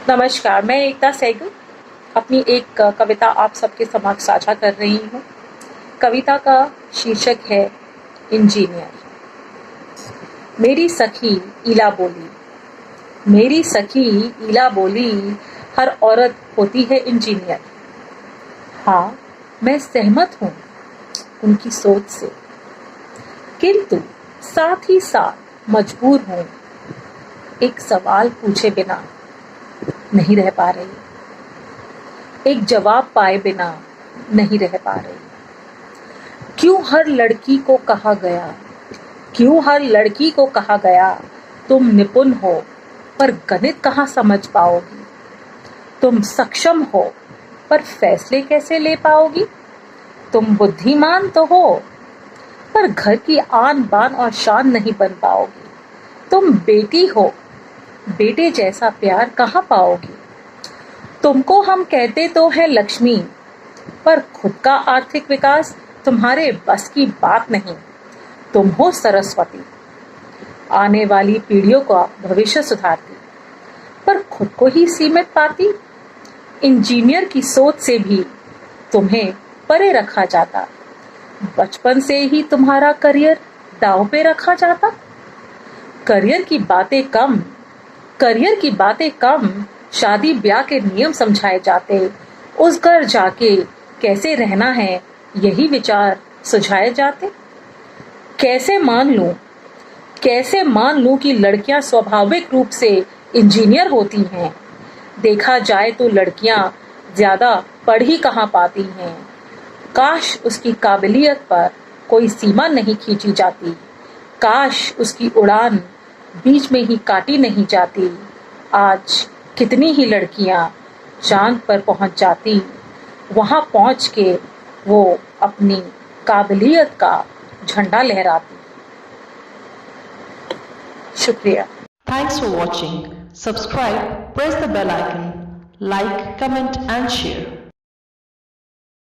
नमस्कार, मैं एकता सहगल अपनी एक कविता आप सबके समक्ष साझा कर रही हूँ। कविता का शीर्षक है इंजीनियर। मेरी सखी ईला बोली, मेरी सखी ईला बोली, हर औरत होती है इंजीनियर। हाँ, मैं सहमत हूँ उनकी सोच से, किंतु साथ ही साथ मजबूर हूँ एक सवाल पूछे बिना नहीं रह पा रही, एक जवाब पाए बिना नहीं रह पा रही। क्यों हर लड़की को कहा गया, क्यों हर लड़की को कहा गया, तुम निपुण हो पर गणित कहाँ समझ पाओगी, तुम सक्षम हो पर फैसले कैसे ले पाओगी, तुम बुद्धिमान तो हो पर घर की आन बान और शान नहीं बन पाओगी, तुम बेटी हो बेटे जैसा प्यार कहाँ पाओगी। तुमको हम कहते तो है लक्ष्मी, पर खुद का आर्थिक विकास तुम्हारे बस की बात नहीं। तुम हो सरस्वती, आने वाली पीढ़ियों का भविष्य सुधारती, पर खुद को ही सीमित पाती। इंजीनियर की सोच से भी तुम्हें परे रखा जाता, बचपन से ही तुम्हारा करियर दांव पे रखा जाता। करियर की बातें कम, शादी ब्याह के नियम समझाए जाते, उस घर जाके कैसे रहना है यही विचार सुझाए जाते। कैसे मान लूं कि लड़कियां स्वाभाविक रूप से इंजीनियर होती हैं। देखा जाए तो लड़कियां ज्यादा पढ़ ही कहाँ पाती हैं। काश उसकी काबिलियत पर कोई सीमा नहीं खींची जाती, काश उसकी उड़ान बीच में ही काटी नहीं जाती। आज कितनी ही लड़कियां चांद पर पहुंच जाती, वहां पहुंच के वो अपनी काबिलियत का झंडा लहराती। शुक्रिया। Thanks for watching. Subscribe, press the bell icon, like, comment and share.